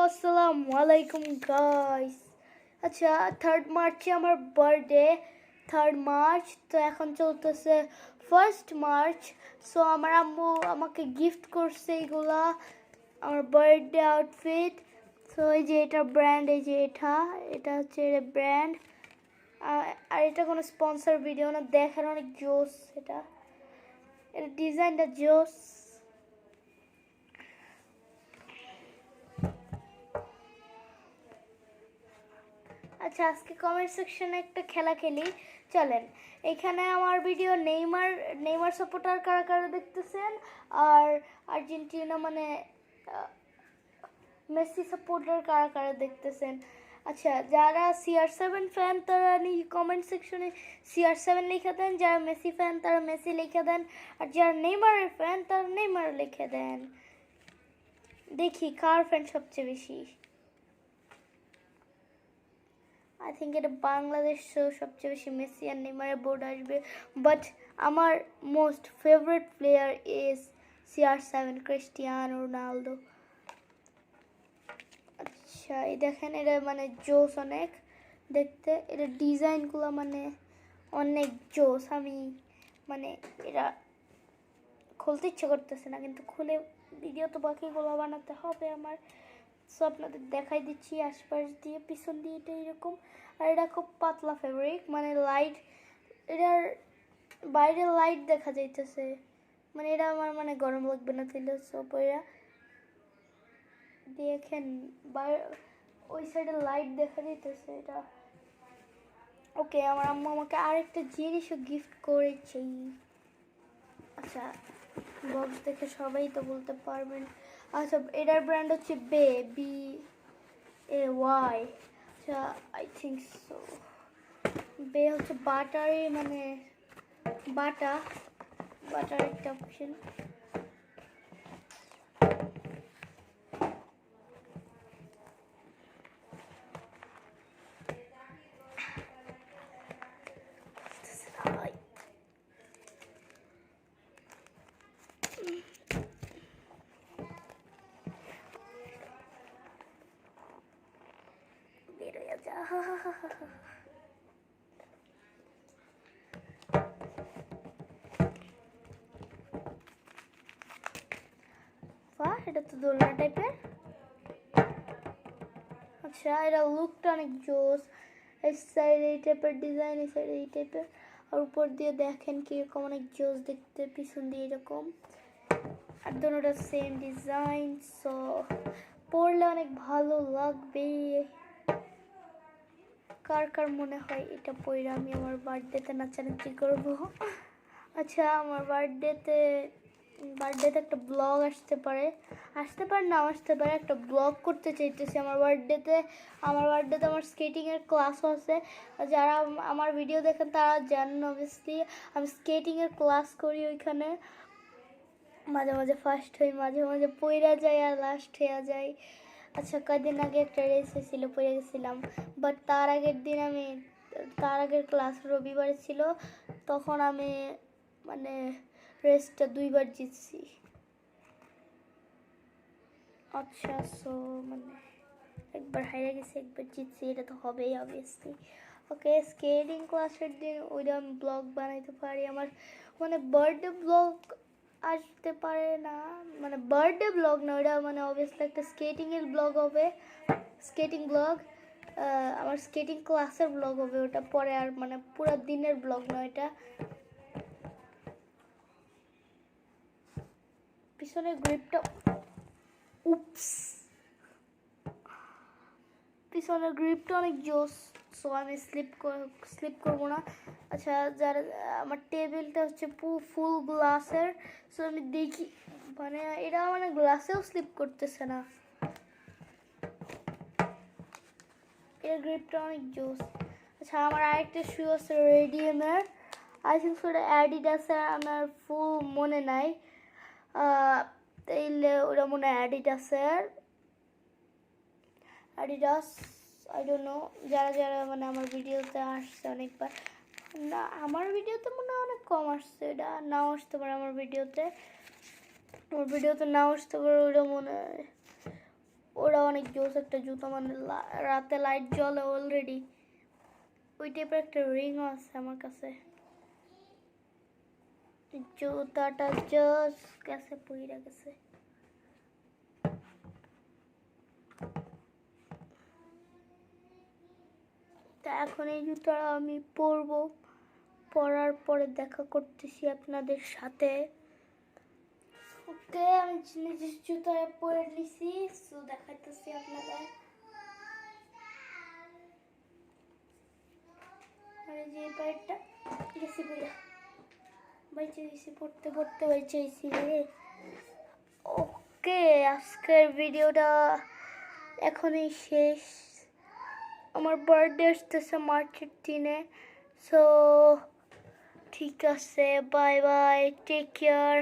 আসসালামু আলাইকুম গাইস। আচ্ছা, 3rd মার্চে আমার বার্থডে। 3rd মার্চ তো এখন চলতেছে 1st মার্চ। সো আমার আম্মু আমাকে গিফট করছে এইগুলা, আমার বার্থডে আউটফিট। সো এই যে এটা ব্র্যান্ড, এই যে এটা হচ্ছে ব্র্যান্ড। আর এটা কোনো স্পন্সর ভিডিও না, দেখেন অনেক জোস। এটা ডিজাইনটা জোস। আচ্ছা, আজকে কমেন্ট সেকশনে একটা খেলা খেলি, চলেন। এখানে আমার ভিডিও নেইমার সাপোর্টার কারা কারা দেখতেছেন, আর আর্জেন্টিনা মানে মেসি সাপোর্টার কারা কারা দেখতেছেন। আচ্ছা, যারা CR7 ফ্যান তারা কমেন্ট সেকশনে CR7 লিখে দেন, যারা মেসি ফ্যান তারা মেসি লিখে দেন, আর যারা নেইমারের ফ্যান তারা নেইমার লিখে দেন। দেখি কার ফ্যান সবচেয়ে বেশি। আই থিঙ্ক এটা বাংলাদেশ সবচেয়ে বেশি মেসি আর নেইমারের বোর্ড আসবে, বাট আমার most favourite player is CR7, Cristiano Ronaldo. আচ্ছা, এই দেখেন এটা মানে জোস অনেক দেখতে, এটা ডিজাইনগুলো মানে অনেক জোস। আমি মানে এটা খুলতে ইচ্ছে করতেছে না, কিন্তু খুলে ভিডিও তো বাকিগুলো বানাতে হবে আমার। সো আপনাদের দেখাই দিচ্ছি আশপাশ দিয়ে, পিছন দিয়ে এটা এরকম। আর এটা খুব পাতলা ফেব্রিক, মানে লাইট, এটার বাইরে লাইট দেখা যাইতেছে, মানে এটা আমার মানে গরম লাগবে না তাইলে। সো পয়রা দেখেন ওই সাইডে লাইট দেখা যাইতেছে এটা। ওকে, আমার আম্মু আমাকে আরেকটা জিনিসও গিফট করেছে। আচ্ছা, বক্স দেখে সবাই তো বলতে পারবেন। আচ্ছা, এটার ব্র্যান্ড হচ্ছে BAY। আচ্ছা, আই থিঙ্ক সো বে হচ্ছে বাটারে, মানে বাটার একটা অপশন। বাহ, এটা তো দোলনা টাইপের। আচ্ছা, এটা লুকটা অনেক জোস। এই সাইড এই টাইপের ডিজাইন, এই সাইড এই টাইপের, আর উপর দিয়ে দেখেন কিরকম অনেক জোস দেখতে, পিছন দিয়ে এরকম, আর দোনোটা সেম ডিজাইন। সো পরলে অনেক ভালো লাগবে। কার কার মনে হয় এটা পরে আমি আমার বার্থডেতে নাচানাচি করবো? আচ্ছা, আমার বার্থডেতে একটা ব্লগ আসতে পারে নাও আসতে পারে। একটা ব্লগ করতে চাইতেছি আমার বার্থডেতে। আমার স্কেটিংয়ের ক্লাসও আছে। যারা আমার ভিডিও দেখেন তারা জানেন অবভিয়াসলি আমি স্কেটিংয়ের ক্লাস করি ওইখানে। মাঝে মাঝে ফার্স্ট হই, মাঝে মাঝে পইরা যাই, আর লাস্ট হয়ে যাই। আচ্ছা, কদিন আগে একটা রেস হয়েছিল, পড়ে গেছিলাম। বাট তার আগের ক্লাস রবিবারে ছিল, তখন আমি মানে রেসটা 2বার জিতছি। আচ্ছা, সো মানে একবার হারিয়ে গেছি, একবার জিতছি, এটা তো হবেই অবভিয়াসলি। ওকে, স্কেটিং ক্লাসের দিন ওইটা আমি ব্লগ বানাইতে পারি। আমার মানে বার্থডে ব্লগ আসতে পারে না, মানে বার্থডে ব্লগ না ওইটা, মানে অবভিয়াসলি একটা স্কেটিংয়ের ব্লগ হবে, স্কেটিং ব্লগ। আমার স্কেটিং ক্লাসের ব্লগ হবে ওটা পরে, আর মানে পুরো দিনের ব্লগ নয় এটা। পিছনের গ্রিপটা, উপস, পিছনের গ্রিপটা অনেক জোস। সো আমি স্লিপ করবো না। আচ্ছা, যারা আমার টেবিলটা হচ্ছে ফুল গ্লাসের। সো আমি দেখি মানে এটা মানে গ্লাসেও স্লিপ করতেছে না, এর গ্রিপটা অনেক জোস। আচ্ছা, আমার আরেকটা শু আছে রেডিয়ামের, আই থিঙ্ক ওটা অ্যাডিডাসের, আমার ফুল মনে নাই। তাইলে ওটা মনে হয় অ্যাডিডাস, আই ডোন্ট নো। যারা যারা মানে আমার ভিডিওতে আসছে অনেকবার, না আমার ভিডিওতে মনে হয় অনেক কম আসছে, এটা নাও আসতে পারে আমার ভিডিওতে নাও আসতে পারে। ওটা মনে হয় ওরা অনেক জোস একটা জুতো, মানে রাতে লাইট জ্বলে অলরেডি, ওই টাইপের একটা রিংও আছে আমার কাছে। জুতাটা জোস গেছে, পইরা গেছে। তা এখন এই জুতোটা আমি পরবো, পরার পরে দেখা করতেছি আপনাদের সাথে। ওকে, আমি নিজের জুতো পরে নিছি, সো দেখাইতেছি আপনাদের। আর যে পায়েরটা গেছি বইরা, বাইচে গেছি, পড়তে পড়তে বাইচে গেছি রে। ওকে, আজকের ভিডিওটা এখনই শেষ। আমার বার্থডে আসতেছে মার্চের 3-এ, সো ঠিক আছে, বাই বাই, টেক কেয়ার।